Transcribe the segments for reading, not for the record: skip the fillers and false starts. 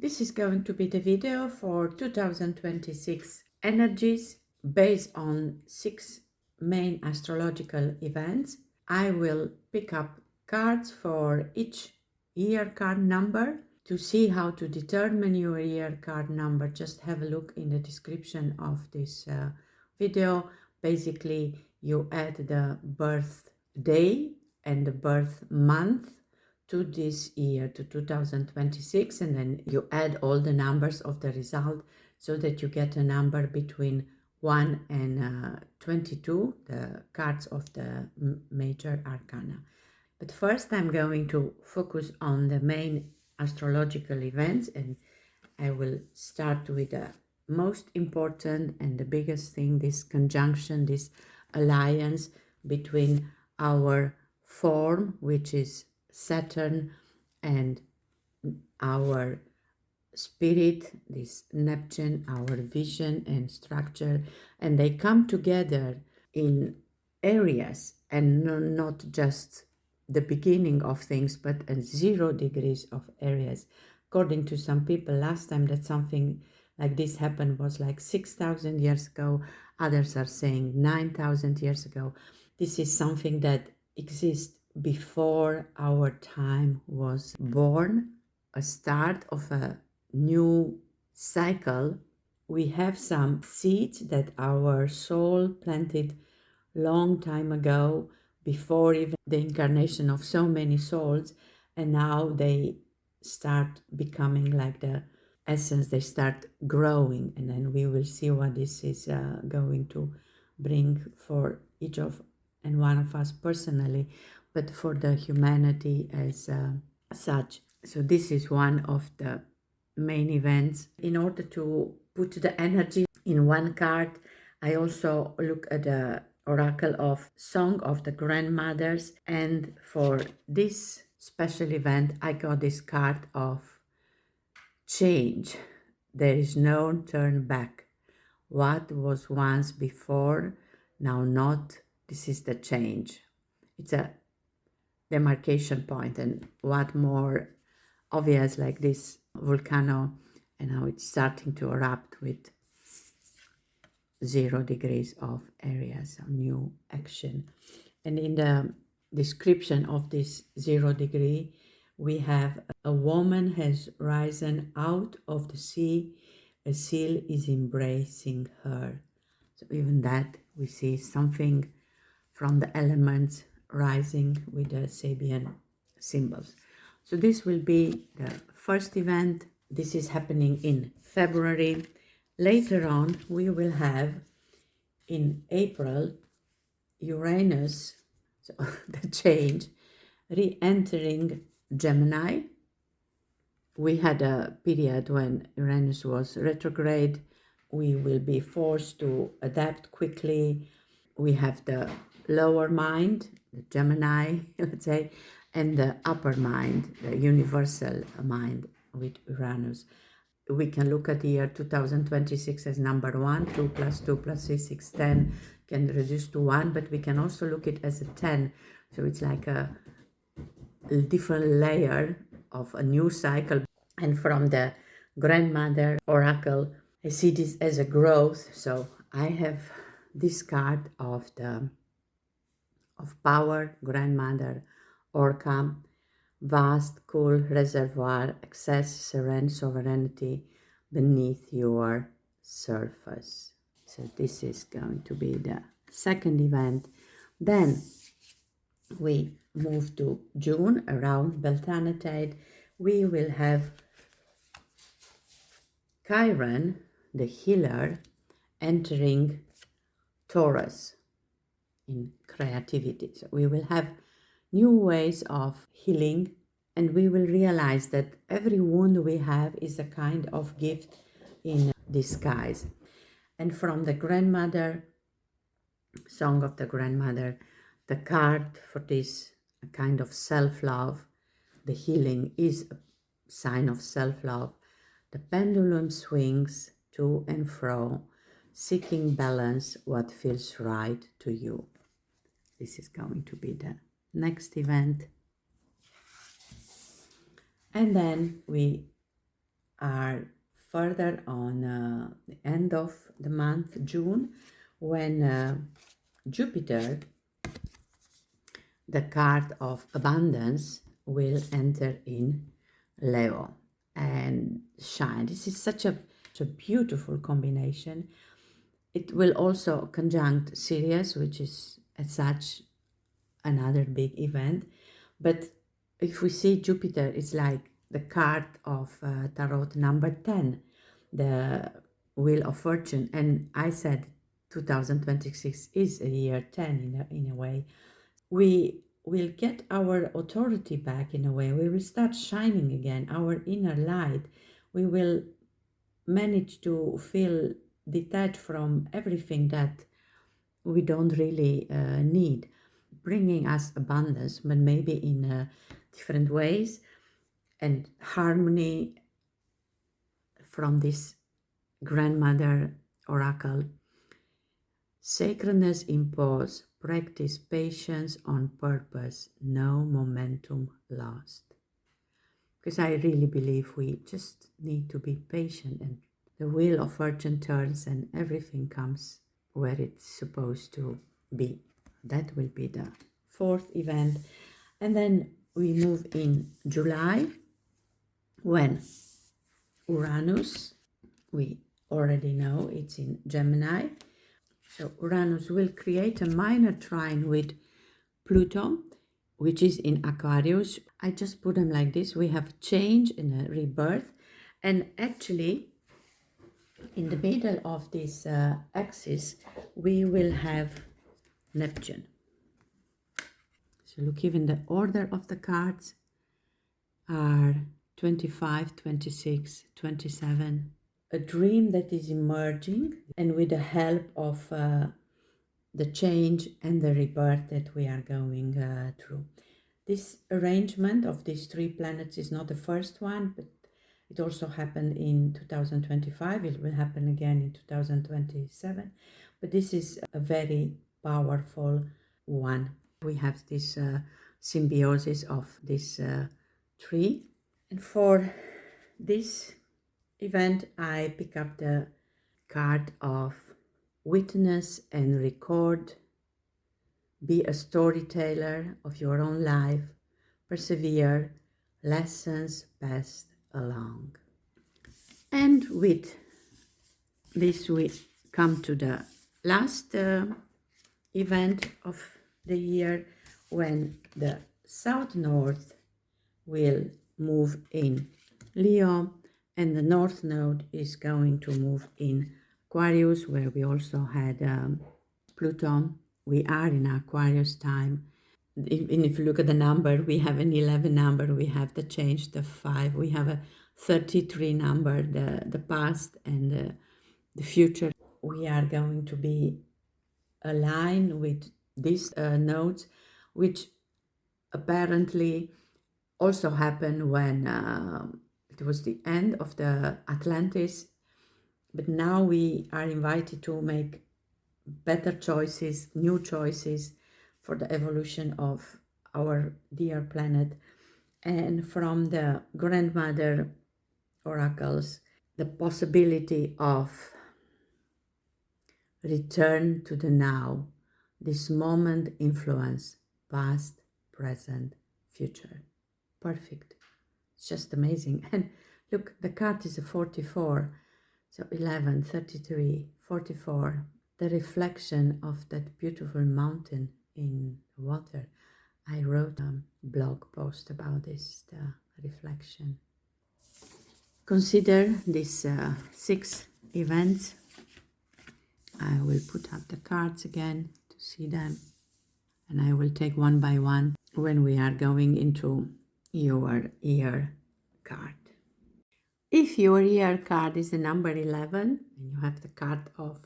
This is going to be the video for 2026 energies based on 6 main astrological events. I will pick up cards for each year card number. To see how to determine your year card number, just have a look in the description of this video. Basically, you add the birth day and the birth month to this year, to 2026, and then you add all the numbers of the result so that you get a number between 1 and 22, the cards of the major arcana. But first I'm going to focus on the main astrological events, and I will start with the most important and the biggest thing, this conjunction, this alliance between our form, which is Saturn, and our spirit, this Neptune, our vision and structure, and they come together in areas and not just the beginning of things, but at 0 degrees of areas. According to some people, last time that something like this happened was like 6,000 years ago. Others are saying 9,000 years ago. This is something that exists before our time was born, a start of a new cycle. We have some seeds that our soul planted long time ago, before even the incarnation of so many souls, and now they start becoming like the essence, they start growing, and then we will see what this is going to bring for each of and one of us personally, but for the humanity as such. So this is one of the main events. In order to put the energy in one card, I also look at the oracle of Song of the Grandmothers, and for this special event I got this card of change. There is no turn back. What was once before, now not. This is the change. It's a demarcation point, and what more obvious like this volcano, and how it's starting to erupt with 0 degrees of areas of new action. And in the description of this 0 degree, we have a woman has risen out of the sea, a seal is embracing her. So even that, we see something from the elements rising with the Sabian symbols. So this will be the first event. This is happening in February. Later on, we will have in April Uranus, so the change, re-entering Gemini. We had a period when Uranus was retrograde. We will be forced to adapt quickly. We have the lower mind, the Gemini, let's say, and the upper mind, the universal mind with Uranus. We can look at the year 2026 as number 1, 2 plus 2 plus 6, 10 can reduce to 1, but we can also look at it as a 10. So it's like a different layer of a new cycle. And from the grandmother oracle, I see this as a growth. So I have this card of power, grandmother, orca, vast, cool reservoir, access, serene sovereignty beneath your surface. So this is going to be the second event. Then we move to June, around Beltane. We will have Chiron, the healer, entering Taurus in creativity. So we will have new ways of healing, and we will realize that every wound we have is a kind of gift in disguise. And from the grandmother, Song of the Grandmother, the card for this kind of self-love, the healing is a sign of self-love. The pendulum swings to and fro, seeking balance, what feels right to you. This is going to be the next event. And then we are further on the end of the month, June, when Jupiter, the card of abundance, will enter in Leo and shine. This is such a beautiful combination. It will also conjunct Sirius, which is as such another big event. But if we see Jupiter, it's like the card of Tarot number 10, the Wheel of Fortune. And I said 2026 is a year 10 in a way. We will get our authority back in a way. We will start shining again, our inner light. We will manage to feel detached from everything that we don't really need, bringing us abundance, but maybe in different ways, and harmony from this grandmother oracle. Sacredness in pause, practice patience on purpose, no momentum lost. Because I really believe we just need to be patient, and the wheel of fortune turns and everything comes where it's supposed to be. That will be the fourth event. And then we move in July, when Uranus, we already know it's in Gemini. So Uranus will create a minor trine with Pluto, which is in Aquarius. I just put them like this. We have change and a rebirth. And actually, in the middle of this axis, we will have Neptune. So look, even the order of the cards are 25, 26, 27. A dream that is emerging, and with the help of the change and the rebirth that we are going through. This arrangement of these three planets is not the first one, but it also happened in 2025. It will happen again in 2027. But this is a very powerful one. We have this symbiosis of this tree. And for this event, I pick up the card of witness and record. Be a storyteller of your own life. Persevere. Lessons passed along. And with this, we come to the last event of the year, when the South North will move in Leo, and the North Node is going to move in Aquarius, where we also had Pluto. We are in Aquarius time. If you look at the number, we have an 11 number, we have the change, the 5, we have a 33 number, the past and the future. We are going to be aligned with these nodes, which apparently also happened when it was the end of the Atlantis, but now we are invited to make better choices, new choices for the evolution of our dear planet. And from the grandmother oracles, the possibility of return to the now, this moment influence past, present, future. Perfect. It's just amazing. And look, the card is a 44. So 11, 33, 44. The reflection of that beautiful mountain in water. I wrote a blog post about this, the reflection. Consider these 6 events. I will put up the cards again to see them, and I will take one by one when we are going into your year card. If your year card is the number 11, and you have the card of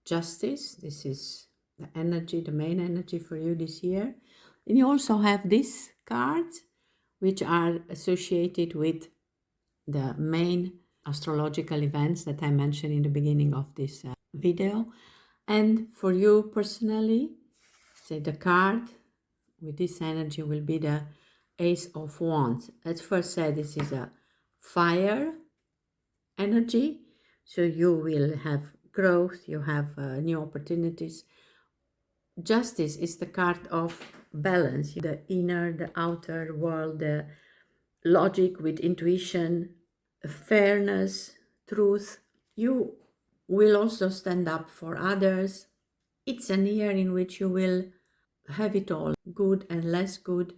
Justice, this is the energy, the main energy for you this year. And you also have these cards, which are associated with the main astrological events that I mentioned in the beginning of this video. And for you personally, say the card with this energy will be the Ace of Wands. Let's first say this is a fire energy. So you will have growth, you have new opportunities. Justice is the card of balance, the inner, the outer world, the logic with intuition, fairness, truth. You will also stand up for others. It's a year in which you will have it all, good and less good.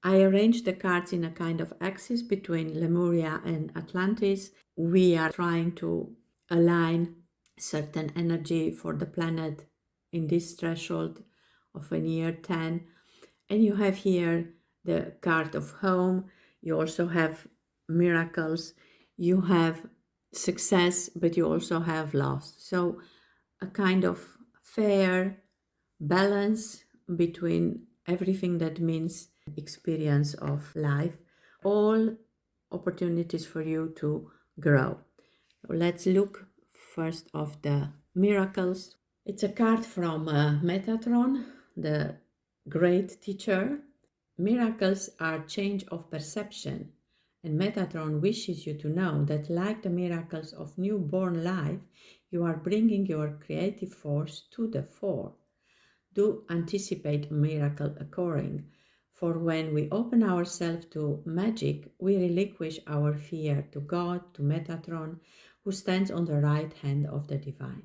I arranged the cards in a kind of axis between Lemuria and Atlantis. We are trying to align certain energy for the planet in this threshold of a year 10. And you have here the card of home. You also have miracles. You have success, but you also have loss. So a kind of fair balance between everything that means experience of life, all opportunities for you to grow. Let's look first of the miracles. It's a card from Metatron, the great teacher. Miracles are change of perception, and Metatron wishes you to know that, like the miracles of newborn life, you are bringing your creative force to the fore. Do anticipate a miracle occurring, for when we open ourselves to magic, we relinquish our fear to God, to Metatron, who stands on the right hand of the divine.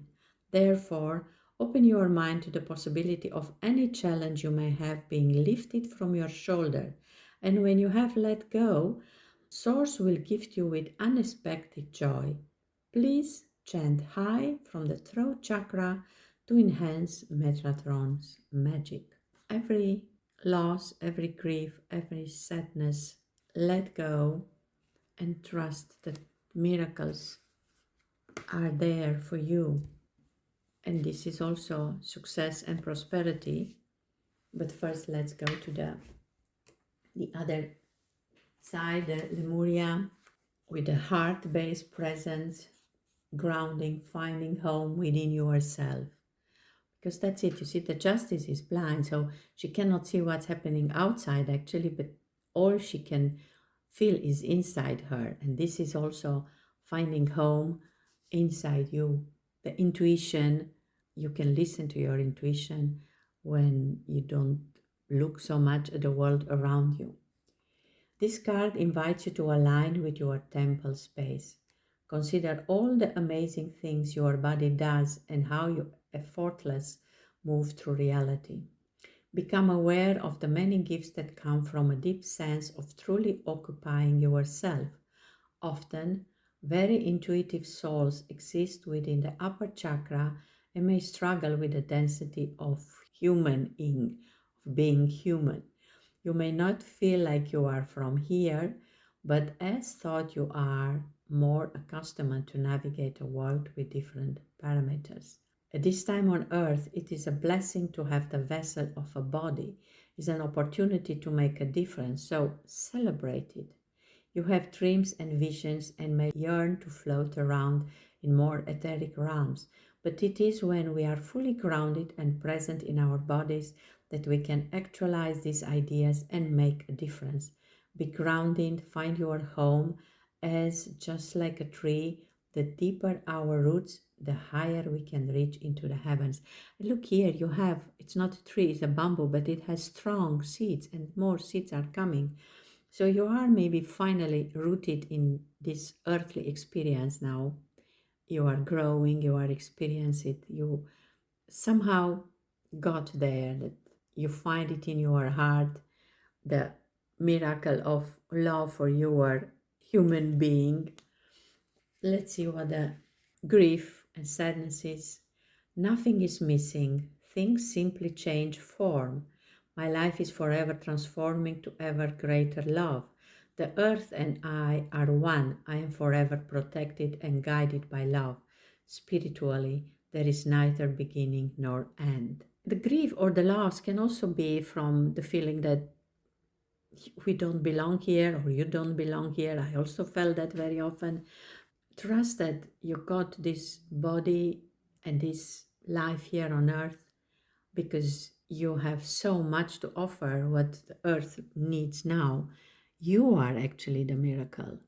Therefore, open your mind to the possibility of any challenge you may have being lifted from your shoulder, and when you have let go, Source will gift you with unexpected joy. Please chant high from the throat chakra to enhance Metatron's magic. Every loss, every grief, every sadness, let go and trust that miracles are there for you. And this is also success and prosperity. But first, let's go to the other side, the Lemuria, with a heart-based presence, grounding, finding home within yourself. Because that's it, you see, the justice is blind, so she cannot see what's happening outside actually, but all she can feel is inside her. And this is also finding home inside you. The intuition, you can listen to your intuition when you don't look so much at the world around you. This card invites you to align with your temple space. Consider all the amazing things your body does and how you effortless move through reality. Become aware of the many gifts that come from a deep sense of truly occupying yourself. Often, very intuitive souls exist within the upper chakra and may struggle with the density of being human. You may not feel like you are from here, but as thought you are more accustomed to navigate a world with different parameters. At this time on earth, it is a blessing to have the vessel of a body. It's an opportunity to make a difference, so celebrate it. You have dreams and visions and may yearn to float around in more etheric realms, but it is when we are fully grounded and present in our bodies that we can actualize these ideas and make a difference. Be grounded, find your home, as just like a tree, the deeper our roots, the higher we can reach into the heavens. Look here, you have, it's not a tree, it's a bamboo, but it has strong seeds and more seeds are coming. So you are maybe finally rooted in this earthly experience now. You are growing, you are experiencing it, you somehow got there, that you find it in your heart, the miracle of love for your human being. Let's see what the grief and sadness is. Nothing is missing. Things simply change form. My life is forever transforming to ever greater love. The earth and I are one. I am forever protected and guided by love. Spiritually, there is neither beginning nor end. The grief or the loss can also be from the feeling that we don't belong here or you don't belong here. I also felt that very often. Trust that you got this body and this life here on earth because you have so much to offer what the earth needs now. You are actually the miracle,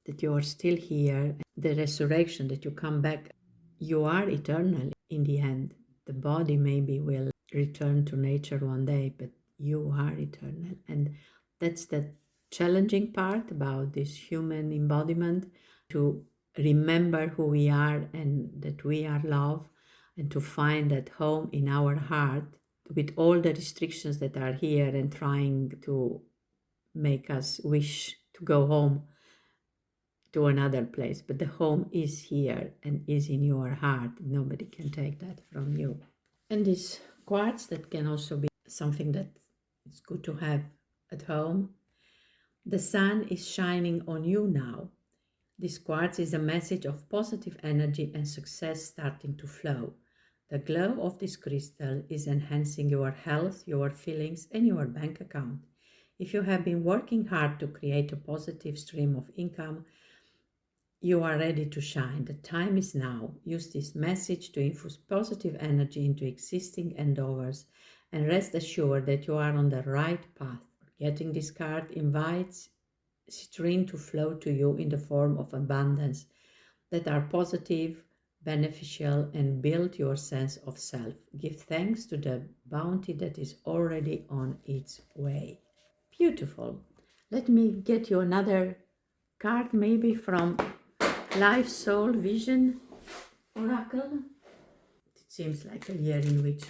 that you are still here. the resurrection, that you come back. You are eternal in the end. The body maybe will return to nature one day, but you are eternal. And that's the challenging part about this human embodiment, to remember who we are and that we are love, and to find that home in our heart with all the restrictions that are here and trying to make us wish to go home to another place. But the home is here and is in your heart. Nobody can take that from you. And this quartz, that can also be something that it's good to have at home. The sun is shining on you now. This quartz is a message of positive energy and success starting to flow. The glow of this crystal is enhancing your health, your feelings, and your bank account. If you have been working hard to create a positive stream of income, you are ready to shine. The time is now. Use this message to infuse positive energy into existing endeavors, and rest assured that you are on the right path. Getting this card invites stream to flow to you in the form of abundance that are positive, beneficial, and build your sense of self. Give thanks to the bounty that is already on its way. Beautiful. Let me get you another card, maybe from Life Soul Vision Oracle. It seems like a year in which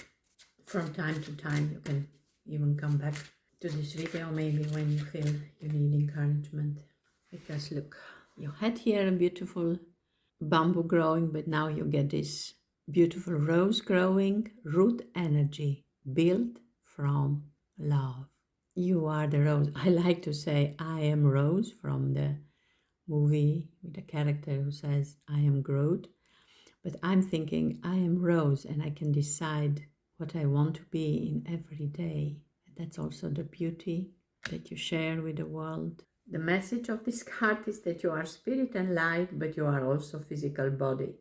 from time to time you can even come back to this video, maybe when you feel you need encouragement. Because look, you had here a beautiful bamboo growing, but now you get this beautiful rose growing, root energy built from love. You are the rose. I like to say I am Rose from the movie with a character who says I am Groot. But I'm thinking I am Rose and I can decide what I want to be in every day. That's also the beauty that you share with the world. The message of this card is that you are spirit and light, but you are also physical body.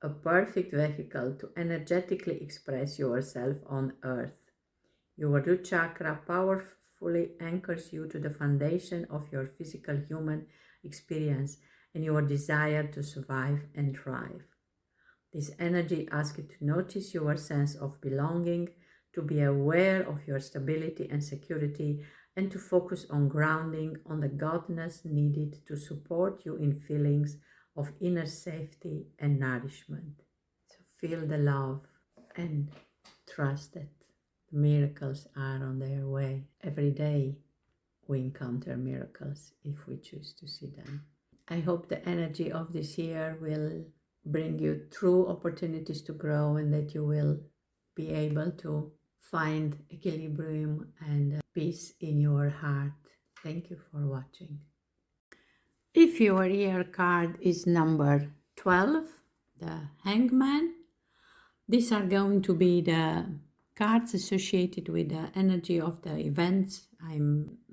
A perfect vehicle to energetically express yourself on earth. Your root chakra powerfully anchors you to the foundation of your physical human experience and your desire to survive and thrive. This energy asks you to notice your sense of belonging, to be aware of your stability and security, and to focus on grounding on the godness needed to support you in feelings of inner safety and nourishment. So feel the love and trust that miracles are on their way. Every day we encounter miracles if we choose to see them. I hope the energy of this year will bring you true opportunities to grow, and that you will be able to find equilibrium and peace in your heart. Thank you for watching. If your year card is number 12, the Hangman, these are going to be the cards associated with the energy of the events I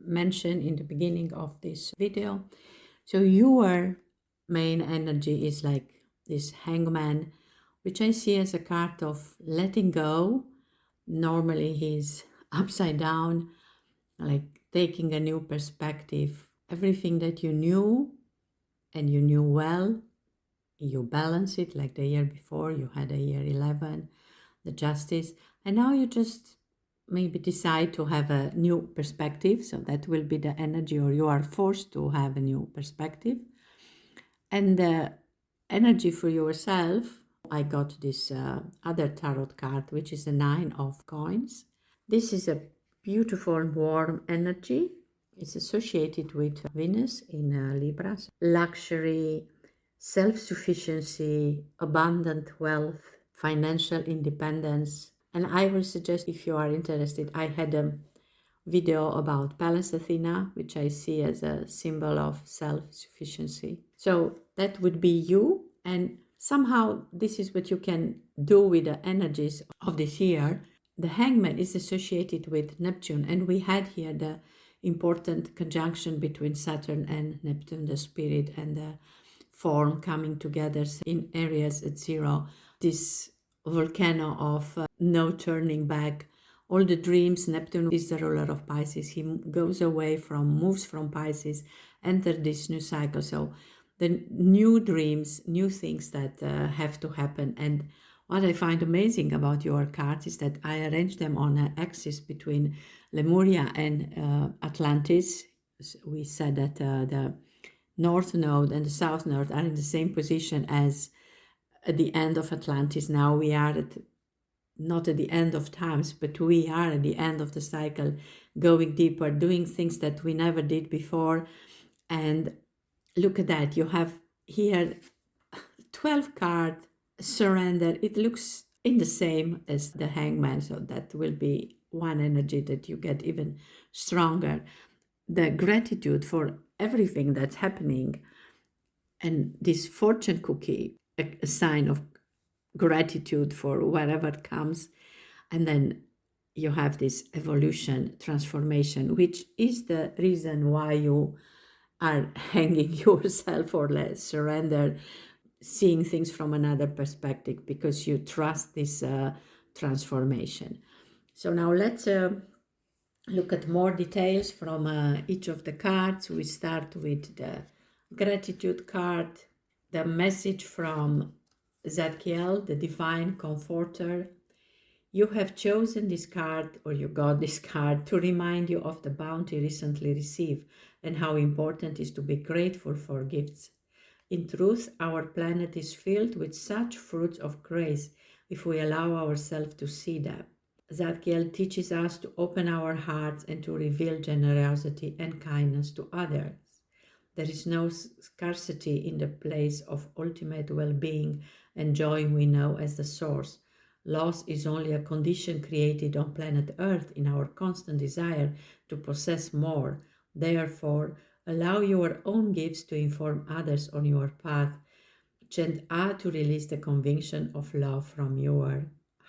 mentioned in the beginning of this video. So your main energy is like this Hangman, which I see as a card of letting go. Normally he's upside down, like taking a new perspective. Everything that you knew and you knew well, you balance it, like the year before you had a year 11, the Justice, and now you just maybe decide to have a new perspective. So that will be the energy, or you are forced to have a new perspective. And the energy for yourself, I got this other tarot card, which is the 9 of Coins. This is a beautiful warm energy. It's associated with Venus in Libra. Luxury, self-sufficiency, abundant wealth, financial independence. And I will suggest, if you are interested, I had a video about Balanced Athena, which I see as a symbol of self-sufficiency. So that would be you, and somehow this is what you can do with the energies of this year. The Hangman is associated with Neptune, and we had here the important conjunction between Saturn and Neptune, the spirit and the form coming together in Aries at 0. This volcano of no turning back. All the dreams, Neptune is the ruler of Pisces. He goes away moves from Pisces, enter this new cycle. So the new dreams, new things that have to happen. And what I find amazing about your cards is that I arranged them on an axis between Lemuria and Atlantis. We said that the north node and the south node are in the same position as at the end of Atlantis. Now we are at not at the end of times, but we are at the end of the cycle, going deeper, doing things that we never did before. And look at that, you have here 12 card surrender. It looks in the same as the hangman, so that will be one energy that you get even stronger. The gratitude for everything that's happening, and this fortune cookie, a sign of gratitude for whatever comes. And then you have this evolution, transformation, which is the reason why you are hanging yourself or less surrender, seeing things from another perspective, because you trust this transformation. So now let's look at more details from each of the cards. We start with the gratitude card, the message from Zadkiel, the divine comforter. You have chosen this card, or you got this card, to remind you of the bounty recently received and how important it is to be grateful for gifts. In truth, our planet is filled with such fruits of grace if we allow ourselves to see them. Zadkiel teaches us to open our hearts and to reveal generosity and kindness to others. There is no scarcity in the place of ultimate well-being and joy we know as the source. Loss is only a condition created on planet Earth in our constant desire to possess more. Therefore, allow your own gifts to inform others on your path. Chant A to release the conviction of love from your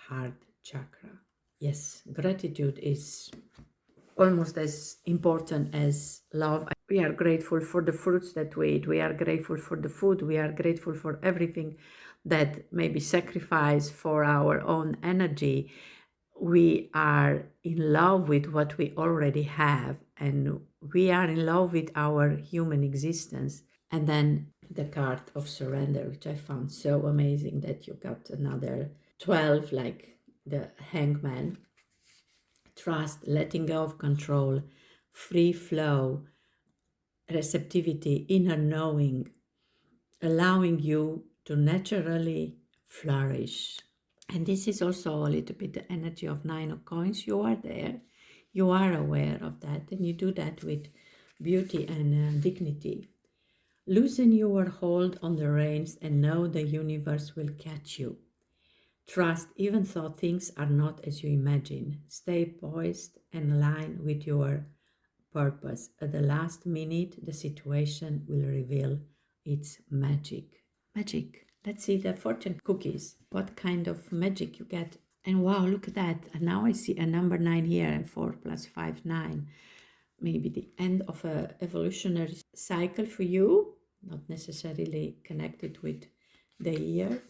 heart chakra. Yes, gratitude is almost as important as love. We are grateful for the fruits that we eat. We are grateful for the food. We are grateful for everything that may be sacrificed for our own energy. We are in love with what we already have, and we are in love with our human existence. And then the card of surrender, which I found so amazing, that you got another 12, like the hangman. Trust, letting go of control, free flow, receptivity, inner knowing, allowing you to naturally flourish. And this is also a little bit the energy of Nine of Coins. You are there, you are aware of that, and you do that with beauty and dignity. Loosen your hold on the reins and know the universe will catch you. Trust, even though things are not as you imagine. Stay poised and aligned with your purpose. At the last minute, the situation will reveal its magic. Magic. Let's see the fortune cookies. What kind of magic you get. And wow, look at that. And now I see a number 9 here, and 4 plus 5, 9. Maybe the end of a evolutionary cycle for you, not necessarily connected with the year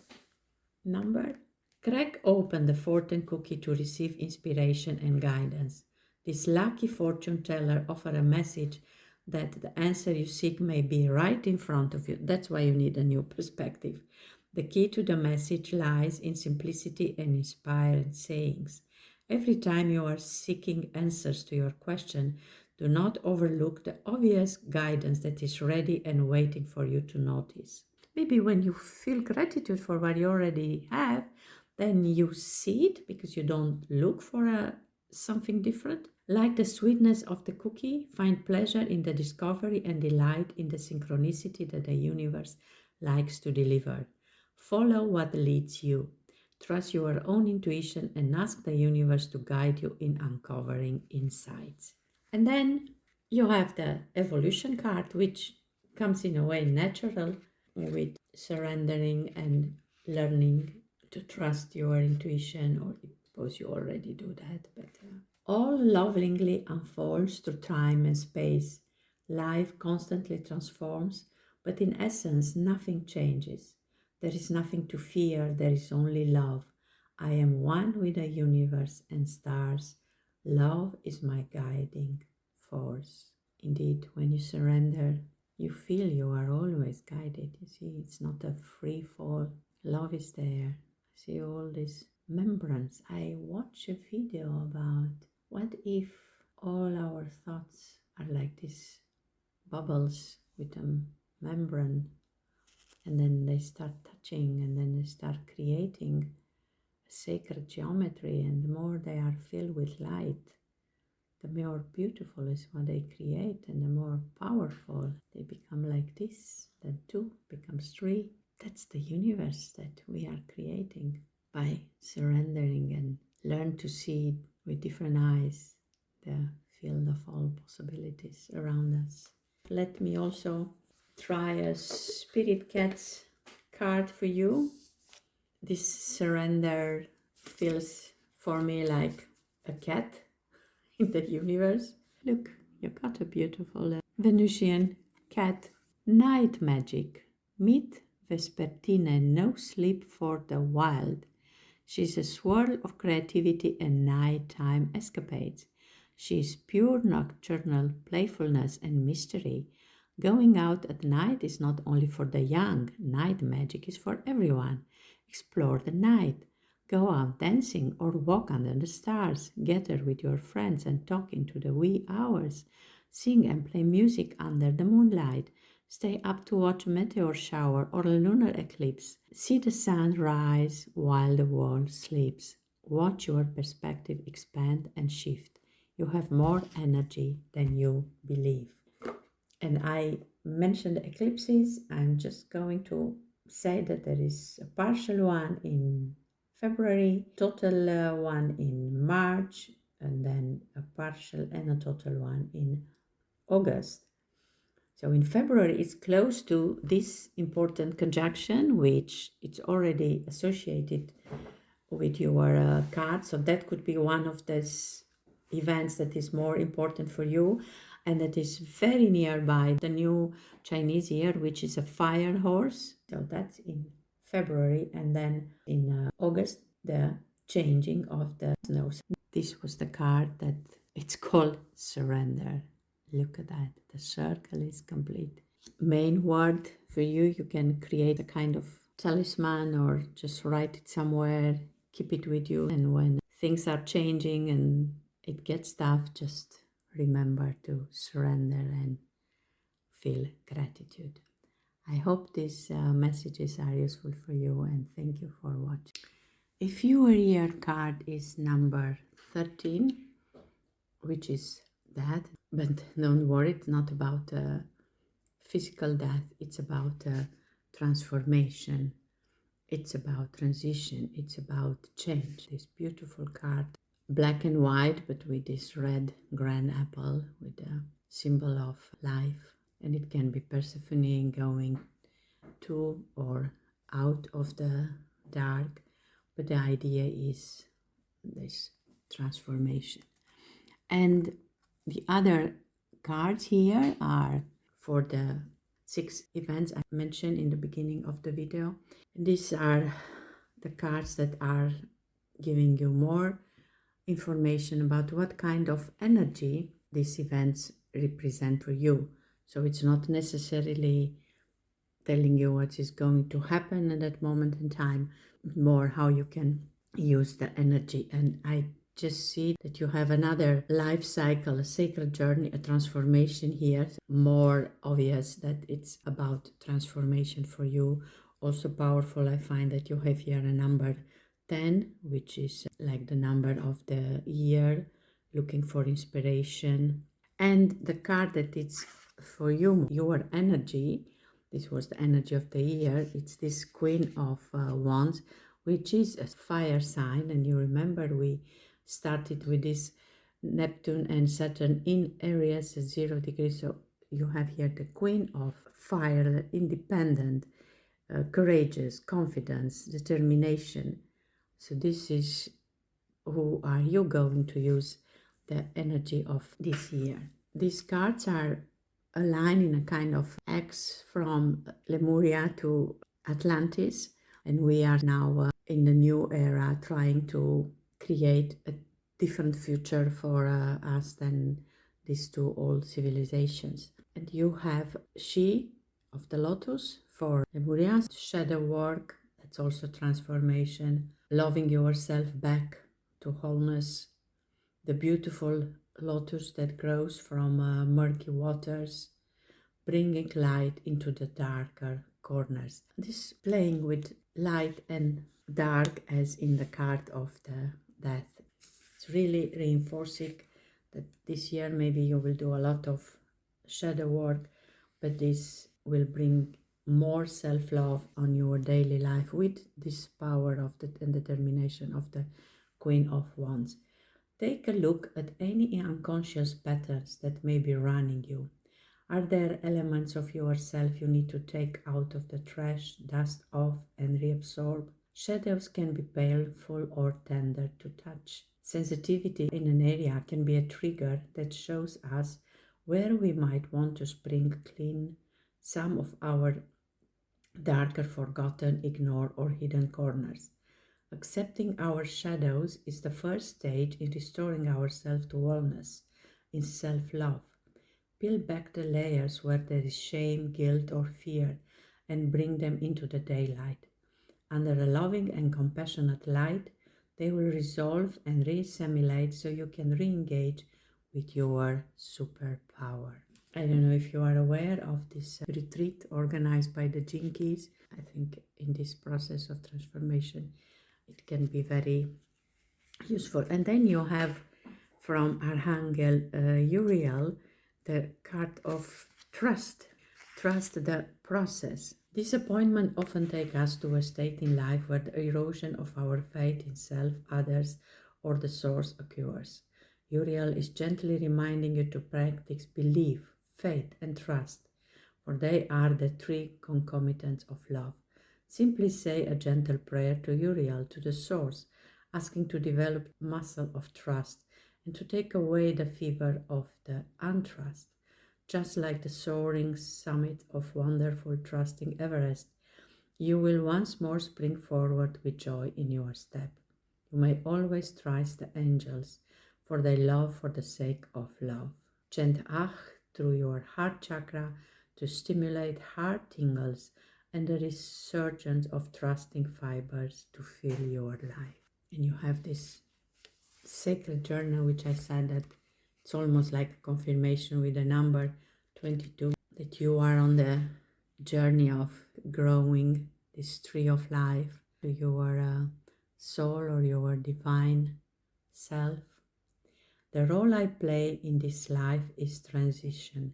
number. Crack open the fortune cookie to receive inspiration and guidance. This lucky fortune teller offers a message that the answer you seek may be right in front of you. That's why you need a new perspective. The key to the message lies in simplicity and inspiring sayings. Every time you are seeking answers to your question, do not overlook the obvious guidance that is ready and waiting for you to notice. Maybe when you feel gratitude for what you already have, then you see it because you don't look for something different. Like the sweetness of the cookie, find pleasure in the discovery and delight in the synchronicity that the universe likes to deliver. Follow what leads you. Trust your own intuition and ask the universe to guide you in uncovering insights. And then you have the evolution card, which comes in a way natural with surrendering and learning to trust your intuition, or I suppose you already do that, but all lovingly unfolds through time and space. Life constantly transforms, but in essence, nothing changes. There is nothing to fear, there is only love. I am one with the universe and stars. Love is my guiding force. Indeed, when you surrender, You feel you are always guided. You see, it's not a free fall. Love is there. See all this membranes. I watched a video about what if all our thoughts are like these bubbles with a membrane, and then they start touching, and then they start creating a sacred geometry, and the more they are filled with light, the more beautiful is what they create, and the more powerful they become. Like this, then two becomes three. That's the universe that we are creating by surrendering and learn to see with different eyes the field of all possibilities around us. Let me also try a Spirit Cats card for you. This surrender feels for me like a cat in the universe. Look, you got a beautiful Venusian cat. Night magic. Meet Vespertine, no sleep for the wild. She's a swirl of creativity and nighttime escapades. She's pure nocturnal playfulness and mystery. Going out at night is not only for the young, night magic is for everyone. Explore the night. Go out dancing or walk under the stars. Gather with your friends and talk into the wee hours. Sing and play music under the moonlight. Stay up to watch a meteor shower or a lunar eclipse. See the sun rise while the world sleeps. Watch your perspective expand and shift. You have more energy than you believe. And I mentioned eclipses. I'm just going to say that there is a partial one in February, total one in March, and then a partial and a total one in August. So in February, it's close to this important conjunction, which it's already associated with your card. So that could be one of those events that is more important for you, and that is very nearby the new Chinese year, which is a fire horse. So that's in February, and then in August, the changing of the snow. This was the card that it's called surrender. Look at that, the circle is complete. Main word for you, you can create a kind of talisman or just write it somewhere, keep it with you, and when things are changing and it gets tough, just remember to surrender and feel gratitude. I hope these messages are useful for you, and thank you for watching. If your year card is number 13, which is that, but don't worry, it's not about physical death, it's about transformation, it's about transition, it's about change. This beautiful card, black and white, but with this red grand apple with a symbol of life, and it can be Persephone going to or out of the dark, but the idea is this transformation. And the other cards here are for the 6 events I mentioned in the beginning of the video. These are the cards that are giving you more information about what kind of energy these events represent for you. So it's not necessarily telling you what is going to happen at that moment in time, more how you can use the energy. And I just see that you have another life cycle, a sacred journey, a transformation here. More obvious that it's about transformation for you. Also powerful, I find that you have here a number 10, which is like the number of the year, looking for inspiration. And the card that it's for you, your energy, this was the energy of the year, it's this Queen of Wands, which is a fire sign. And you remember we started with this Neptune and Saturn in Aries 0 degrees. So you have here the Queen of Fire, independent, courageous, confidence, determination. So this is who are you going to use the energy of this year. These cards are aligned in a kind of X from Lemuria to Atlantis, and we are now in the new era trying to create a different future for us than these two old civilizations. And you have She of the Lotus for Lemuria, shadow work, that's also transformation, loving yourself back to wholeness, the beautiful lotus that grows from murky waters, bringing light into the darker corners. This playing with light and dark as in the card of the death. It's really reinforcing that this year maybe you will do a lot of shadow work, but this will bring more self-love on your daily life with this power of the and determination of the Queen of Wands. Take a look at any unconscious patterns that may be running you. Are there elements of yourself you need to take out of the trash, dust off, and reabsorb? Shadows can be painful or tender to touch. Sensitivity in an area can be a trigger that shows us where we might want to spring clean some of our darker, forgotten, ignored, or hidden corners. Accepting our shadows is the first stage in restoring ourselves to wellness, in self-love. Peel back the layers where there is shame, guilt, or fear and bring them into the daylight. Under a loving and compassionate light, they will resolve and reassimilate so you can re-engage with your superpower. I don't know if you are aware of this retreat organized by the Jinkies. I think in this process of transformation, it can be very useful. And then you have from Archangel Uriel the card of trust. Trust the process. Disappointment often takes us to a state in life where the erosion of our faith in self, others, or the source occurs. Uriel is gently reminding you to practice belief, faith, and trust, for they are the three concomitants of love. Simply say a gentle prayer to Uriel, to the source, asking to develop muscle of trust and to take away the fever of the untrust. Just like the soaring summit of wonderful trusting Everest, you will once more spring forward with joy in your step. You may always trust the angels, for they love for the sake of love. Chant Ach through your heart chakra to stimulate heart tingles and the resurgence of trusting fibers to fill your life. And you have this sacred journal, which I said that it's almost like a confirmation with the number 22, that you are on the journey of growing this tree of life to your soul or your divine self. The role I play in this life is transition.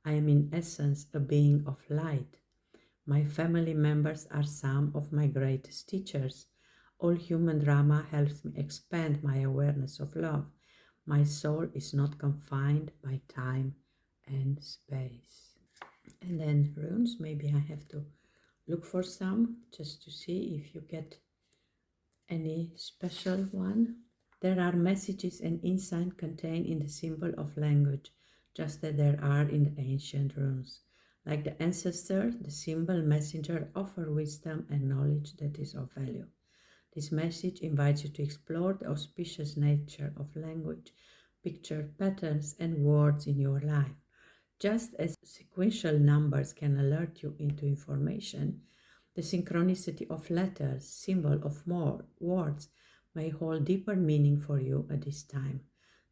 I am in essence a being of light. My family members are some of my greatest teachers. All human drama helps me expand my awareness of love. My soul is not confined by time and space. And then runes, maybe I have to look for some just to see if you get any special one. There are messages and insight contained in the symbol of language, just as there are in the ancient runes. Like the ancestor, the symbol messenger offer wisdom and knowledge that is of value. This message invites you to explore the auspicious nature of language, picture patterns, and words in your life. Just as sequential numbers can alert you into information, the synchronicity of letters, symbol of more words, may hold deeper meaning for you at this time.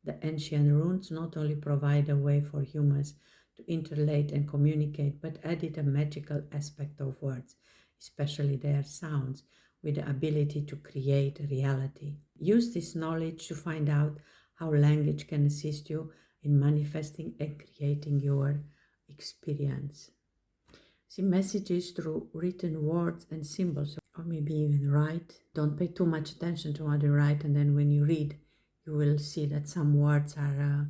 The ancient runes not only provide a way for humans to interrelate and communicate, but added a magical aspect of words, especially their sounds, with the ability to create reality. Use this knowledge to find out how language can assist you in manifesting and creating your experience. See messages through written words and symbols, or maybe even write. Don't pay too much attention to what you write, and then when you read, you will see that some words are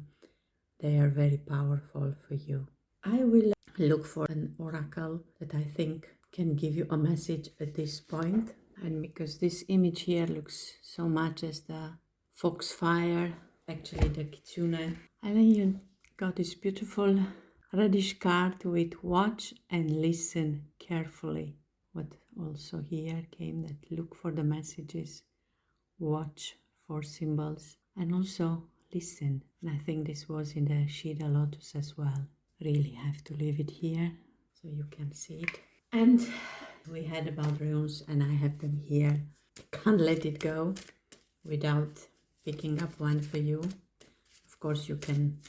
they are very powerful for you. I will look for an oracle that I think can give you a message at this point. And because this image here looks so much as the foxfire, actually the kitsune. And then you got this beautiful reddish card with watch and listen carefully. But also here came that look for the messages, watch for symbols, and also listen. And I think this was in the Shida Lotus as well. really have to leave it here so you can see it. And we had about runes, and I have them here. Can't let it go without picking up one for you. Of course, you can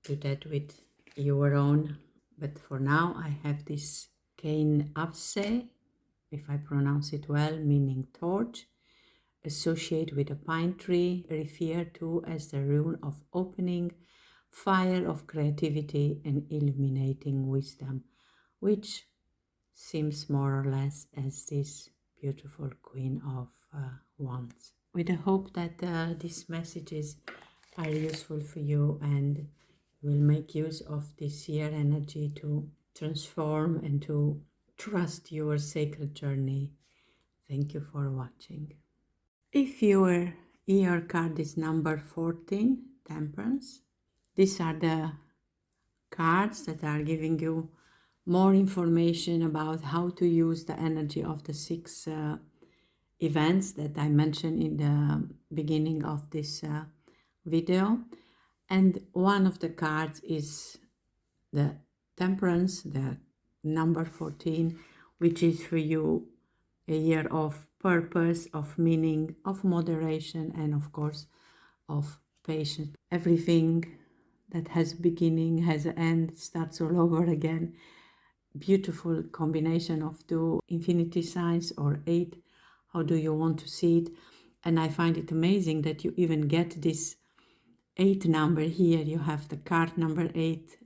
do that with your own, but for now I have this cane Avse, if I pronounce it well, meaning torch, associated with a pine tree, referred to as the rune of opening, fire of creativity and illuminating wisdom, which seems more or less as this beautiful Queen of Wands. With the hope that these messages are useful for you and you will make use of this year energy to transform and to trust your sacred journey. Thank you for watching. If your year card is number 14, Temperance, these are the cards that are giving you more information about how to use the energy of the 6 events that I mentioned in the beginning of this video. And one of the cards is the Temperance, the number 14, which is for you a year of purpose, of meaning, of moderation, and of course of patience. Everything that has beginning has an end, starts all over again. Beautiful combination of 2 infinity signs or 8. How do you want to see it? And I find it amazing that you even get this 8 number here. You have the card number 8,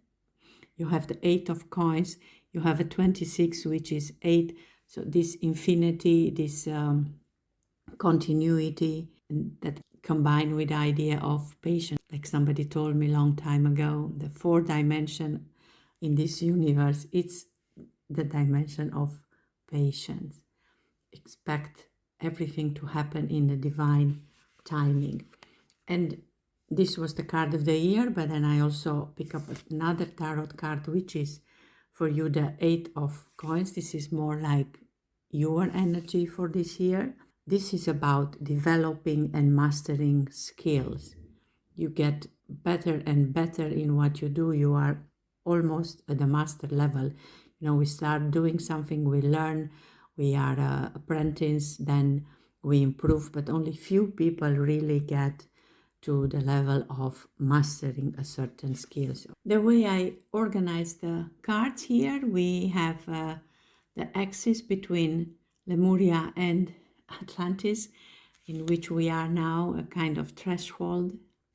you have the 8 of coins, you have a 26, which is 8. So this infinity, this continuity, and that combined with the idea of patience. Like somebody told me a long time ago, the 4th dimension in this universe, it's the dimension of patience. Expect everything to happen in the divine timing. And this was the card of the year, but then I also pick up another tarot card, which is for you the 8 of coins. This is more like your energy for this year. This is about developing and mastering skills. You get better and better in what you do. You are almost at the master level. We start doing something, we learn, we are an apprentice, then we improve, but only few people really get to the level of mastering a certain skill. So the way I organize the cards here, we have the axis between Lemuria and Atlantis, in which we are now, a kind of threshold.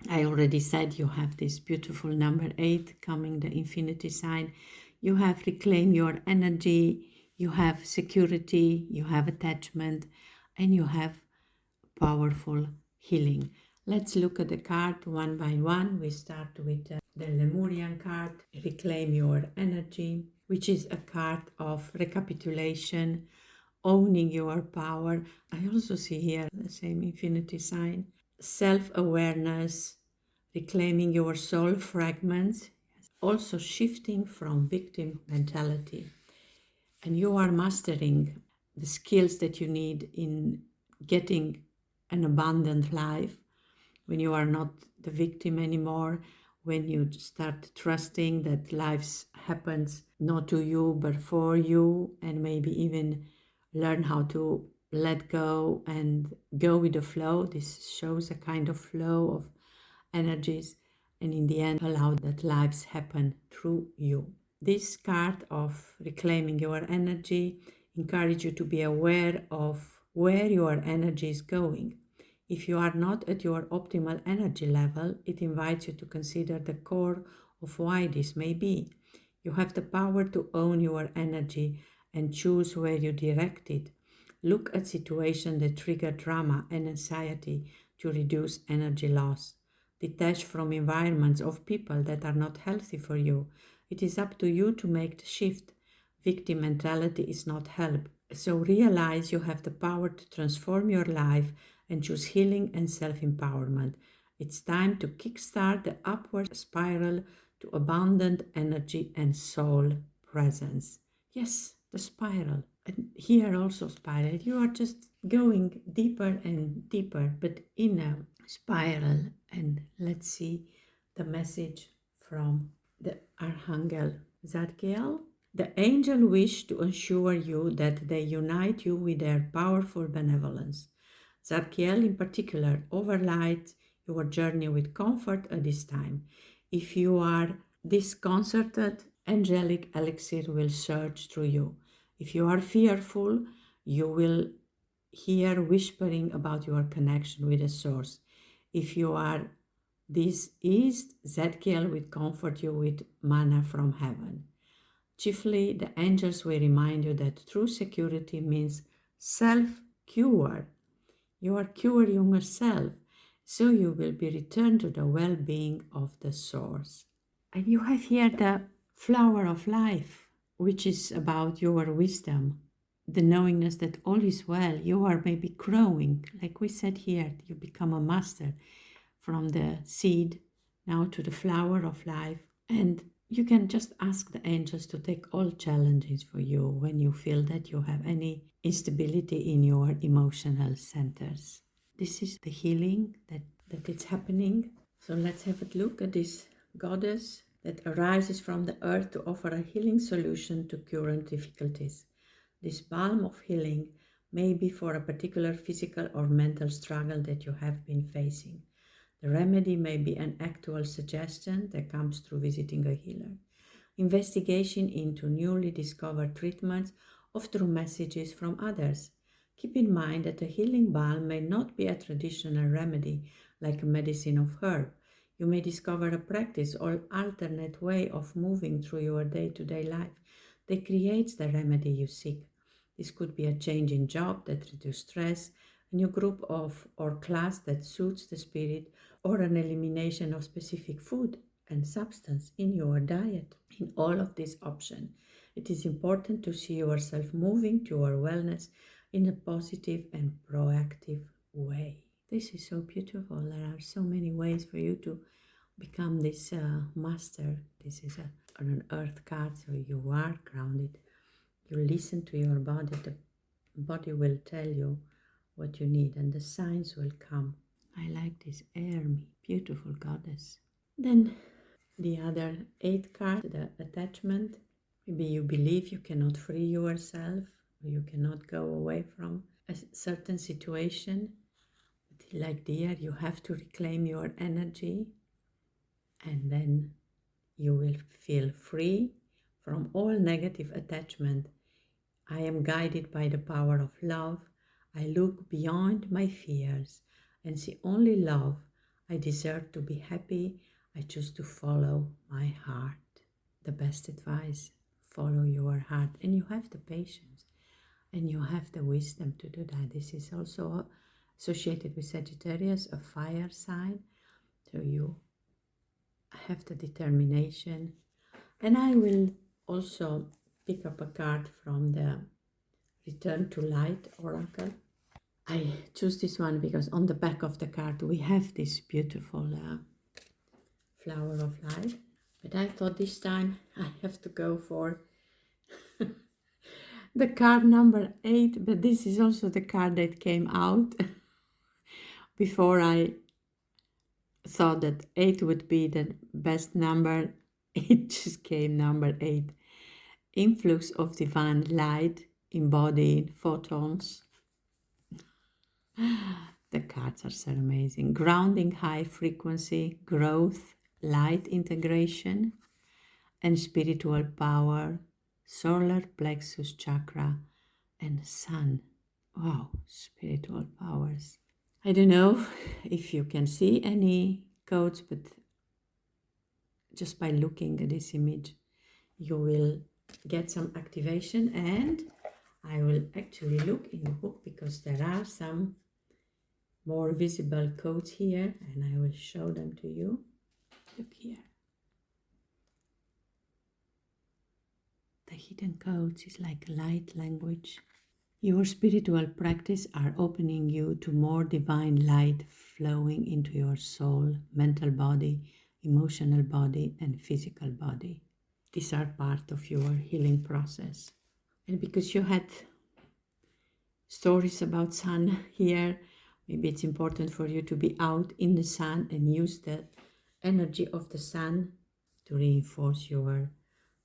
I already said you have this beautiful number 8 coming, the infinity sign. You have reclaim your energy, you have security, you have attachment, and you have powerful healing. Let's look at the card one by one. We start with the Lemurian card, reclaim your energy, which is a card of recapitulation, owning your power. I also see here the same infinity sign. Self-awareness, reclaiming your soul fragments, also shifting from victim mentality. And you are mastering the skills that you need in getting an abundant life, when you are not the victim anymore, when you start trusting that life happens not to you but for you, and maybe even learn how to let go and go with the flow. This shows a kind of flow of energies, and in the end allow that lives happen through you. This card of reclaiming your energy encourages you to be aware of where your energy is going. If you are not at your optimal energy level, it invites you to consider the core of why this may be. You have the power to own your energy and choose where you direct it. Look at situations that trigger drama and anxiety to reduce energy loss. Detach from environments of people that are not healthy for you. It is up to you to make the shift. Victim mentality is not help. So realize you have the power to transform your life and choose healing and self-empowerment. It's time to kickstart the upward spiral to abundant energy and soul presence. Yes, the spiral. And here also spiral. You are just going deeper and deeper, but in a spiral. And let's see the message from the Archangel Zadkiel. The angel wish to assure you that they unite you with their powerful benevolence. Zadkiel in particular overlights your journey with comfort at this time. If you are disconcerted, angelic elixir will surge through you. If you are fearful, you will hear whispering about your connection with the source. If you are diseased, Zadkiel will comfort you with manna from heaven. Chiefly, the angels will remind you that true security means self-cure. You are curing yourself, so you will be returned to the well-being of the source. And you have here the flower of life, which is about your wisdom, the knowingness that all is well. You are maybe growing, like we said here, you become a master from the seed now to the flower of life. And you can just ask the angels to take all challenges for you when you feel that you have any instability in your emotional centers. This is the healing that it's happening. So let's have a look at this goddess that arises from the earth to offer a healing solution to current difficulties. This balm of healing may be for a particular physical or mental struggle that you have been facing. The remedy may be an actual suggestion that comes through visiting a healer. Investigation into newly discovered treatments or through messages from others. Keep in mind that a healing balm may not be a traditional remedy like a medicine of herb. You may discover a practice or alternate way of moving through your day-to-day life that creates the remedy you seek. This could be a change in job that reduces stress, a new group of or class that suits the spirit, or an elimination of specific food and substance in your diet. In all of these options, it is important to see yourself moving toward wellness in a positive and proactive way. This is so beautiful. There are so many ways for you to become this master. This is an earth card, so you are grounded. You listen to your body. The body will tell you what you need and the signs will come. I like this Hermes, beautiful goddess. Then the other 8 card, the attachment. Maybe you believe you cannot free yourself or you cannot go away from a certain situation. But like deer, you have to reclaim your energy and then you will feel free from all negative attachment. I am guided by the power of love. I look beyond my fears and see only love. I deserve to be happy. I choose to follow my heart. The best advice, follow your heart. And you have the patience and you have the wisdom to do that. This is also associated with Sagittarius, a fire sign. So you have the determination. And I will also pick up a card from the Return to Light Oracle. I choose this one because on the back of the card we have this beautiful flower of life. But I thought this time I have to go for the card number 8. But this is also the card that came out before I thought that 8 would be the best number. It just came number 8. Influx of divine light embodied photons. The cards are so amazing. Grounding high frequency, growth, light integration, and spiritual power, solar plexus chakra, and sun. Wow, spiritual powers. I don't know if you can see any codes, but just by looking at this image, you will get some activation. And I will actually look in the book because there are some more visible codes here and I will show them to you. Look here. The hidden codes is like light language. Your spiritual practice are opening you to more divine light flowing into your soul, mental body, emotional body, and physical body. These are part of your healing process. And because you had stories about sun here, maybe it's important for you to be out in the sun and use the energy of the sun to reinforce your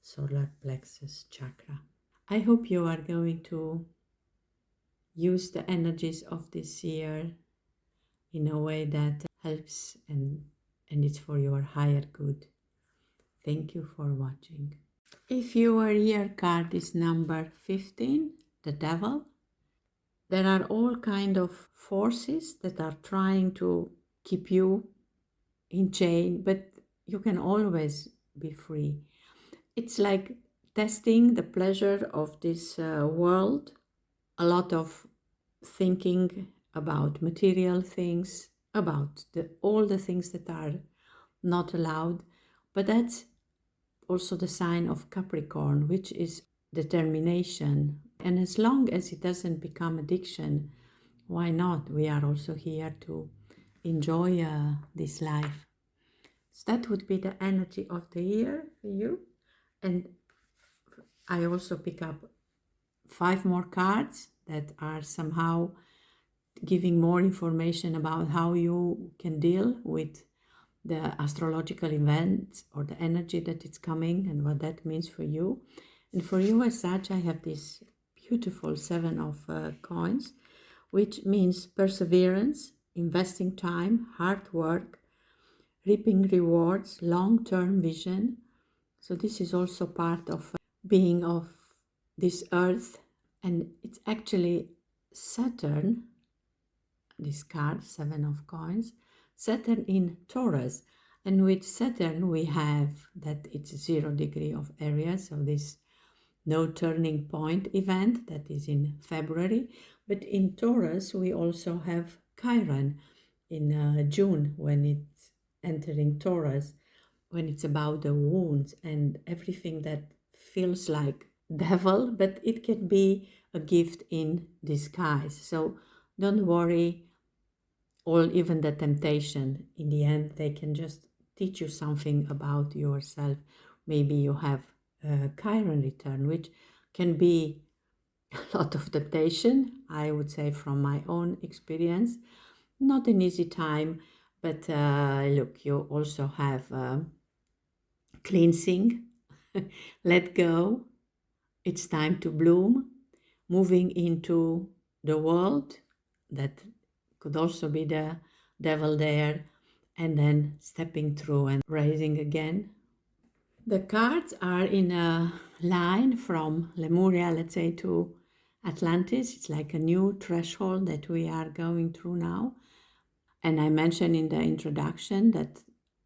solar plexus chakra. I hope you are going to use the energies of this year in a way that helps and it's for your higher good. Thank you for watching. If your year card is number 15, the devil, there are all kind of forces that are trying to keep you in chain, but you can always be free. It's like testing the pleasure of this world, a lot of thinking about material things, about all the things that are not allowed. But that's also the sign of Capricorn, which is determination. And as long as it doesn't become addiction, why not? We are also here to enjoy this life. So that would be the energy of the year for you. And I also pick up 5 more cards that are somehow giving more information about how you can deal with the astrological events or the energy that it's coming and what that means for you. And for you as such, I have this beautiful 7 of coins, which means perseverance, investing time, hard work, reaping rewards, long-term vision. So this is also part of being of this earth, and it's actually Saturn, this card, 7 of coins, Saturn in Taurus. And with Saturn we have that it's 0 degree of area, so this no turning point event that is in February. But in Taurus we also have Chiron in June, when it's entering Taurus, when it's about the wounds and everything that feels like devil, but it can be a gift in disguise. So don't worry, or even the temptation, in the end they can just teach you something about yourself. Maybe you have a Chiron return, which can be a lot of temptation, I would say, from my own experience. Not an easy time, but look, you also have cleansing, let go, it's time to bloom, moving into the world. That could also be the devil there, and then stepping through and rising again. The cards are in a line from Lemuria, let's say, to Atlantis. It's like a new threshold that we are going through now. And I mentioned in the introduction that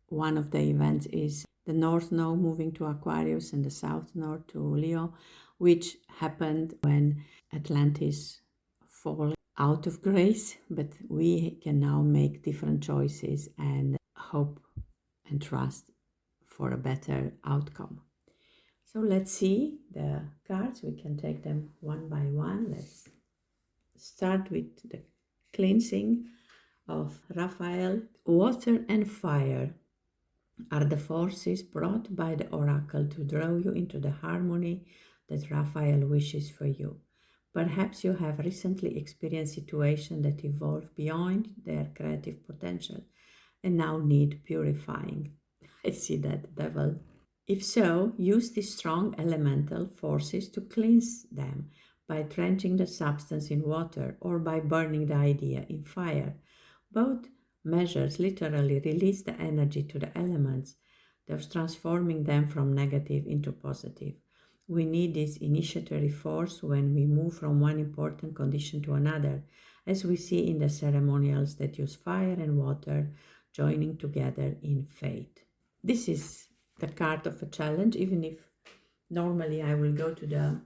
one of the events is the North Node moving to Aquarius and the South Node to Leo, which happened when Atlantis fall out of grace, but we can now make different choices and hope and trust for a better outcome. So let's see the cards. We can take them one by one. Let's start with the cleansing of Raphael. Water and fire are the forces brought by the oracle to draw you into the harmony that Raphael wishes for you. Perhaps you have recently experienced situations that evolve beyond their creative potential and now need purifying. I see that, devil. If so, use these strong elemental forces to cleanse them by drenching the substance in water or by burning the idea in fire. Both measures literally release the energy to the elements, thus transforming them from negative into positive. We need this initiatory force when we move from one important condition to another, as we see in the ceremonials that use fire and water joining together in fate. This is the card of a challenge, even if normally I will go to the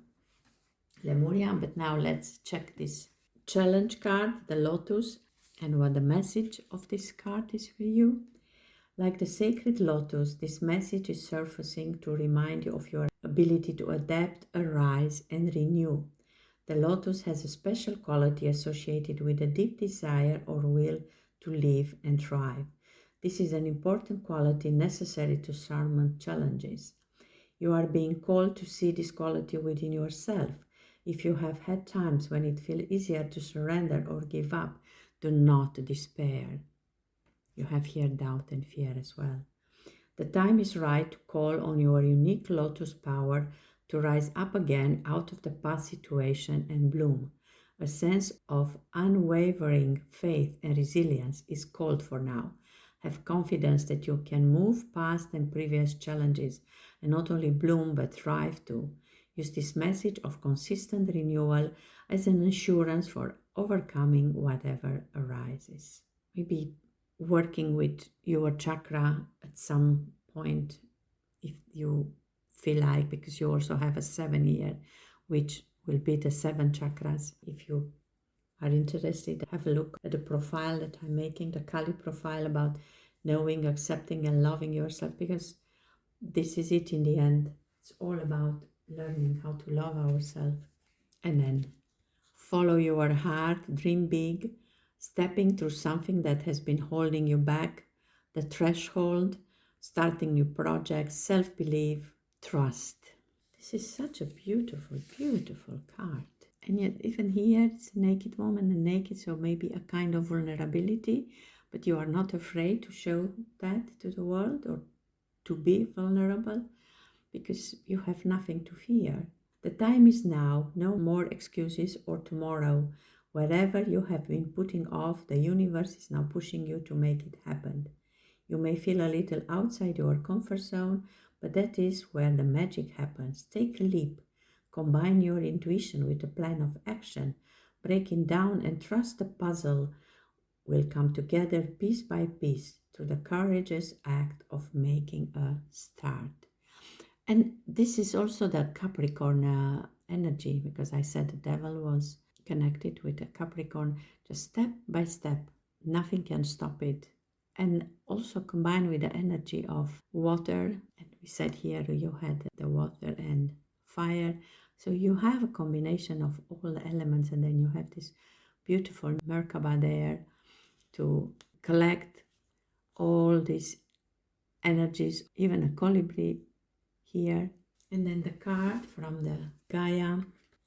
Lemuria, but now let's check this challenge card, the Lotus, and what the message of this card is for you. Like the sacred lotus, this message is surfacing to remind you of your ability to adapt, arise, and renew. The lotus has a special quality associated with a deep desire or will to live and thrive. This is an important quality necessary to surmount challenges. You are being called to see this quality within yourself. If you have had times when it feels easier to surrender or give up, do not despair. You have here doubt and fear as well. The time is right to call on your unique lotus power to rise up again out of the past situation and bloom. A sense of unwavering faith and resilience is called for now. Have confidence that you can move past and previous challenges and not only bloom but thrive too. Use this message of consistent renewal as an assurance for overcoming whatever arises. Maybe working with your chakra at some point if you feel like, because you also have a 7 year, which will be the 7 chakras. If you are interested, have a look at the profile that I'm making, the Kali profile, about knowing, accepting, and loving yourself, because this is it in the end. It's all about learning how to love ourselves. And then follow your heart, dream big, stepping through something that has been holding you back, the threshold, starting new projects, self-belief, trust. This is such a beautiful, beautiful card. And yet even here it's a naked woman, and naked, so maybe a kind of vulnerability, but you are not afraid to show that to the world or to be vulnerable, because you have nothing to fear. The time is now, no more excuses or tomorrow. Wherever you have been putting off, the universe is now pushing you to make it happen. You may feel a little outside your comfort zone, but that is where the magic happens. Take a leap. Combine your intuition with a plan of action. Breaking down and trust the puzzle will come together piece by piece through the courageous act of making a start. And this is also the Capricorn energy, because I said the devil was connected with the Capricorn, just step by step. Nothing can stop it. And also combined with the energy of water. And we said here you had the water and fire. So you have a combination of all the elements, and then you have this beautiful Merkaba there to collect all these energies, even a colibri here. And then the card from the Gaia: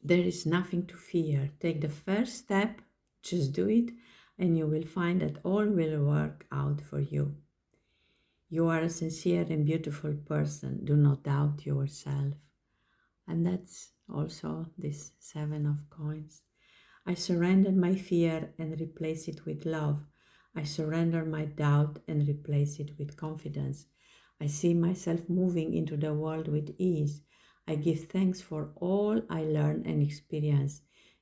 there is nothing to fear. Take the first step, just do it, and you will find that all will work out for you. You are a sincere and beautiful person. Do not doubt yourself. And that's also this 7 of coins. I surrender my fear and replace it with love. I surrender my doubt and replace it with confidence. I see myself moving into the world with ease. I give thanks for all I learn and experience.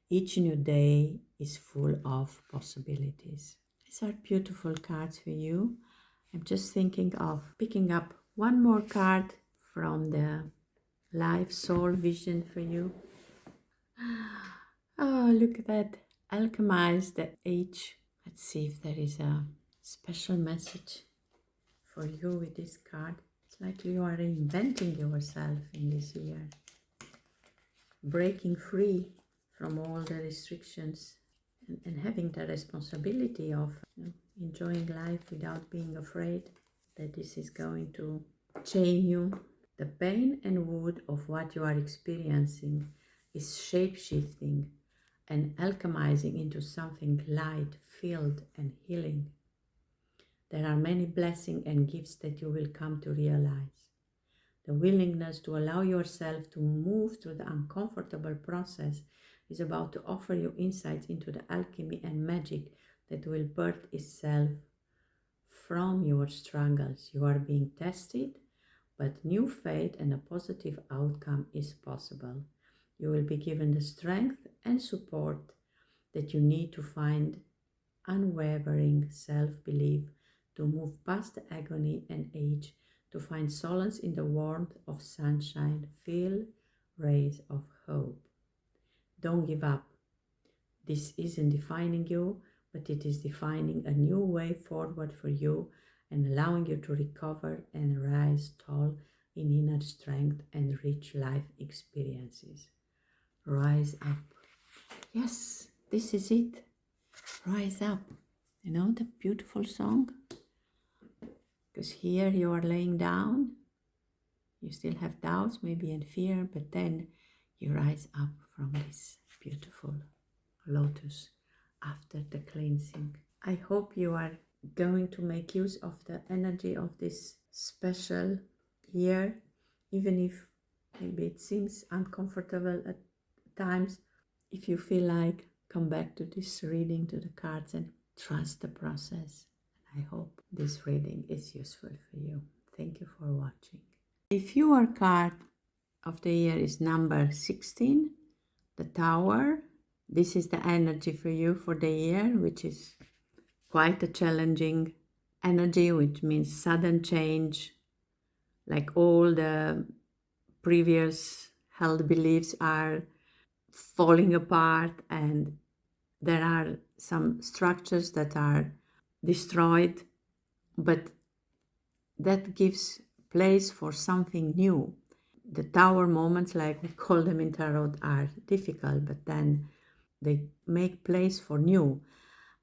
Each new day is full of possibilities. These are beautiful cards for you. I'm just thinking of picking up one more card from the Life Soul Vision for you. Oh, look at that. Alchemize the H. Let's see if there is a special message for you with this card. It's like you are reinventing yourself in this year. Breaking free from all the restrictions and having the responsibility of enjoying life without being afraid that this is going to chain you. The pain and wound of what you are experiencing is shape-shifting and alchemizing into something light, filled, and healing. There are many blessings and gifts that you will come to realize. The willingness to allow yourself to move through the uncomfortable process is about to offer you insights into the alchemy and magic that will birth itself from your struggles. You are being tested, but new faith and a positive outcome is possible. You will be given the strength and support that you need to find unwavering self-belief to move past the agony and age, to find solace in the warmth of sunshine. Feel rays of hope. Don't give up. This isn't defining you, but it is defining a new way forward for you and allowing you to recover and rise tall in inner strength and rich life experiences. Rise up. Yes, this is it. Rise up. You know the beautiful song? Because here you are laying down. You still have doubts, maybe, and fear, but then you rise up from this beautiful lotus after the cleansing. I hope you are going to make use of the energy of this special year, even if maybe it seems uncomfortable at times. If you feel like, come back to this reading, to the cards, and trust the process. I hope this reading is useful for you. Thank you for watching. If your card of the year is number 16, the Tower, this is the energy for you for the year, which is quite a challenging energy, which means sudden change, like all the previous held beliefs are falling apart, and there are some structures that are destroyed, but that gives place for something new. The tower moments, like we call them in tarot, are difficult, but then they make place for new.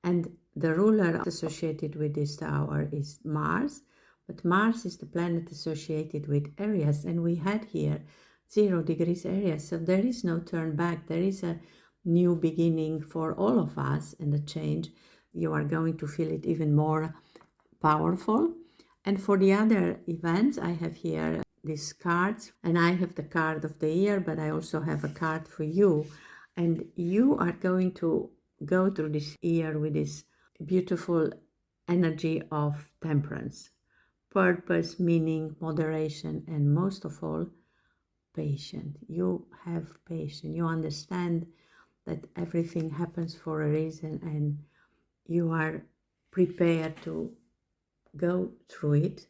And the ruler associated with this tower is Mars, but Mars is the planet associated with Aries, and we had here 0 degrees Aries, so there is no turn back. There is a new beginning for all of us, and the change, you are going to feel it even more powerful. And for the other events, I have here these cards, and I have the card of the year, but I also have a card for you. And you are going to go through this year with this beautiful energy of temperance, purpose, meaning, moderation, and most of all, patience. You have patience. You understand that everything happens for a reason, and you are prepared to go through it.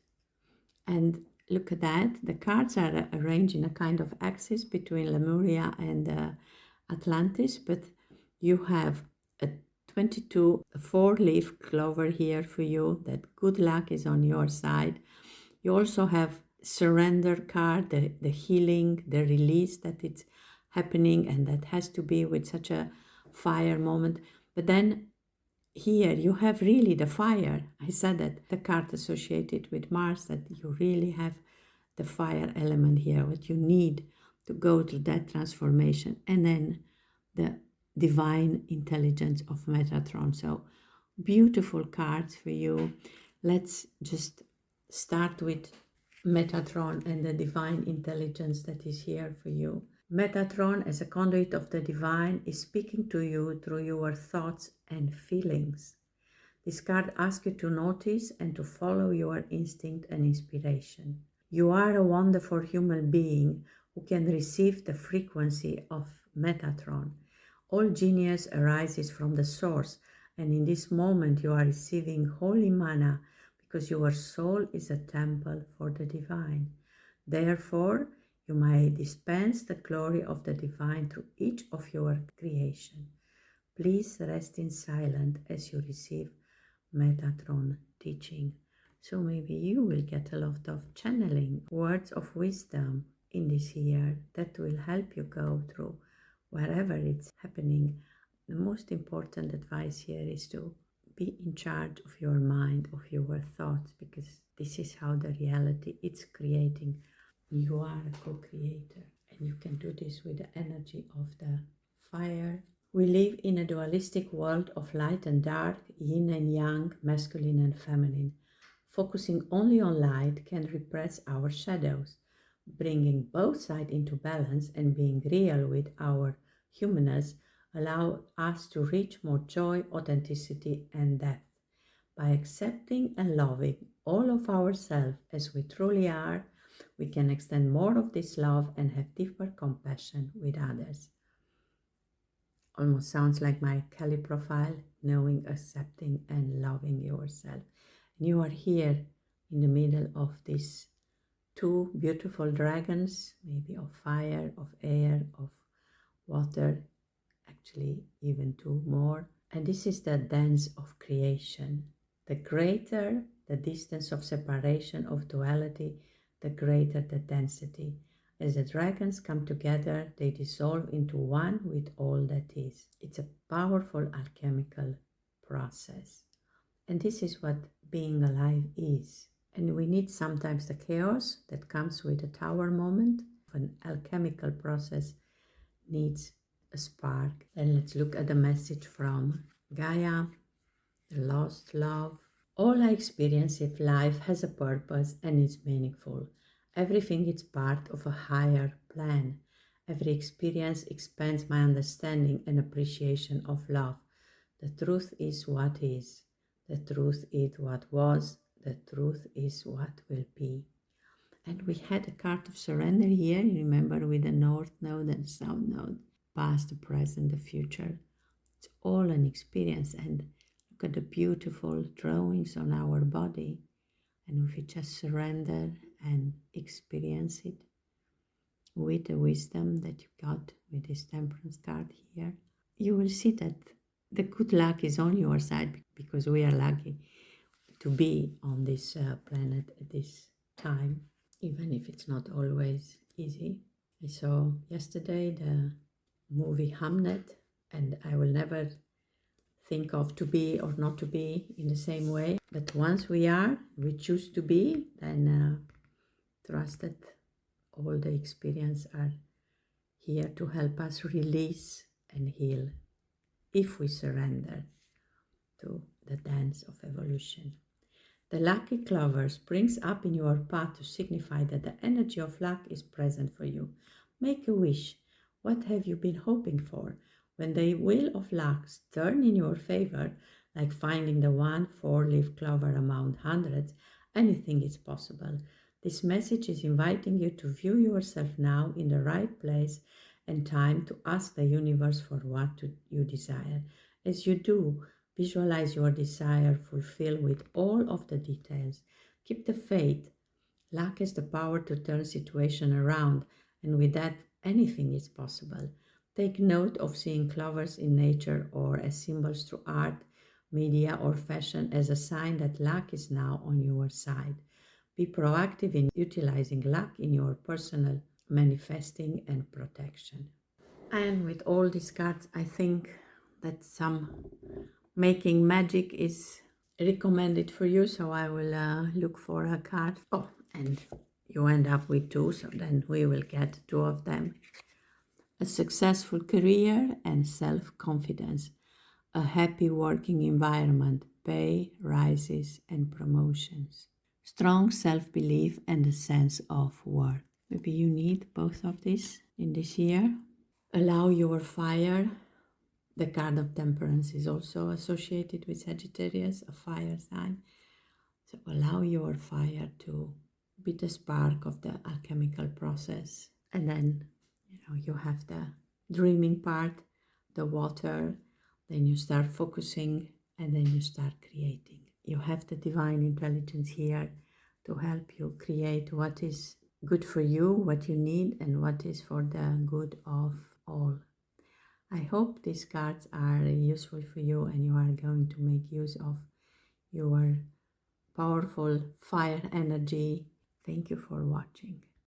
And look at that, the cards are arranged in a kind of axis between Lemuria and Atlantis, but you have a 22 4-leaf clover here for you, that good luck is on your side. You also have surrender card, the healing, the release that it's happening, and that has to be with such a fire moment. But then here you have really the fire. I said that the card associated with Mars, that you really have the fire element here, what you need to go through that transformation. And then the divine intelligence of Metatron. So beautiful cards for you. Let's just start with Metatron and the divine intelligence that is here for you. Metatron, as a conduit of the divine, is speaking to you through your thoughts and feelings. This card asks you to notice and to follow your instinct and inspiration. You are a wonderful human being who can receive the frequency of Metatron. All genius arises from the source, and in this moment you are receiving holy manna because your soul is a temple for the divine. Therefore, you may dispense the glory of the divine through each of your creation. Please rest in silence as you receive Metatron teaching. So maybe you will get a lot of channeling, words of wisdom in this year that will help you go through wherever it's happening. The most important advice here is to be in charge of your mind, of your thoughts, because this is how the reality is creating. You are a co-creator, and you can do this with the energy of the fire. We live in a dualistic world of light and dark, yin and yang, masculine and feminine. Focusing only on light can repress our shadows. Bringing both sides into balance and being real with our humanness allow us to reach more joy, authenticity, and depth. By accepting and loving all of ourselves as we truly are, we can extend more of this love and have deeper compassion with others. Almost sounds like my Kelly profile, knowing, accepting, and loving yourself. And you are here in the middle of these 2 beautiful dragons, maybe of fire, of air, of water, actually even 2 more. And this is the dance of creation. The greater the distance of separation of duality, the greater the density. As the dragons come together, they dissolve into one with all that is. It's a powerful alchemical process. And this is what being alive is. And we need sometimes the chaos that comes with a tower moment. An alchemical process needs a spark. And let's look at the message from Gaia, the lost love. All I experience in life has a purpose and is meaningful. Everything is part of a higher plan. Every experience expands my understanding and appreciation of love. The truth is what is. The truth is what was. The truth is what will be. And we had a card of surrender here, you remember, with the North Node and South Node, past, the present, the future. It's all an experience. And look at the beautiful drawings on our body. And if we just surrender and experience it with the wisdom that you got with this Temperance card here, you will see that the good luck is on your side, because we are lucky to be on this planet at this time, even if it's not always easy. I saw yesterday the movie Hamnet, and I will never think of to be or not to be in the same way. But once we choose to be, then trust that all the experience are here to help us release and heal if we surrender to the dance of evolution. The lucky clover springs up in your path to signify that the energy of luck is present for you. Make a wish. What have you been hoping for? When the wheel of luck turns in your favor, like finding the one four-leaf clover among hundreds, anything is possible. This message is inviting you to view yourself now in the right place and time to ask the universe for what you desire. As you do, visualize your desire fulfilled with all of the details. Keep the faith. Luck has the power to turn situation around, and with that, anything is possible. Take note of seeing clovers in nature or as symbols through art, media, or fashion as a sign that luck is now on your side. Be proactive in utilizing luck in your personal manifesting and protection. And with all these cards, I think that some making magic is recommended for you, so I will look for a card. Oh, and you end up with two, so then we will get two of them. A successful career and self-confidence, a happy working environment, pay rises and promotions, strong self-belief and a sense of worth. Maybe you need both of these in this year. Allow your fire. The card of Temperance is also associated with Sagittarius, a fire sign. So allow your fire to be the spark of the alchemical process. And then, you have the dreaming part, the water, then you start focusing, and then you start creating. You have the divine intelligence here to help you create what is good for you, what you need, and what is for the good of all. I hope these cards are useful for you and you are going to make use of your powerful fire energy. Thank you for watching.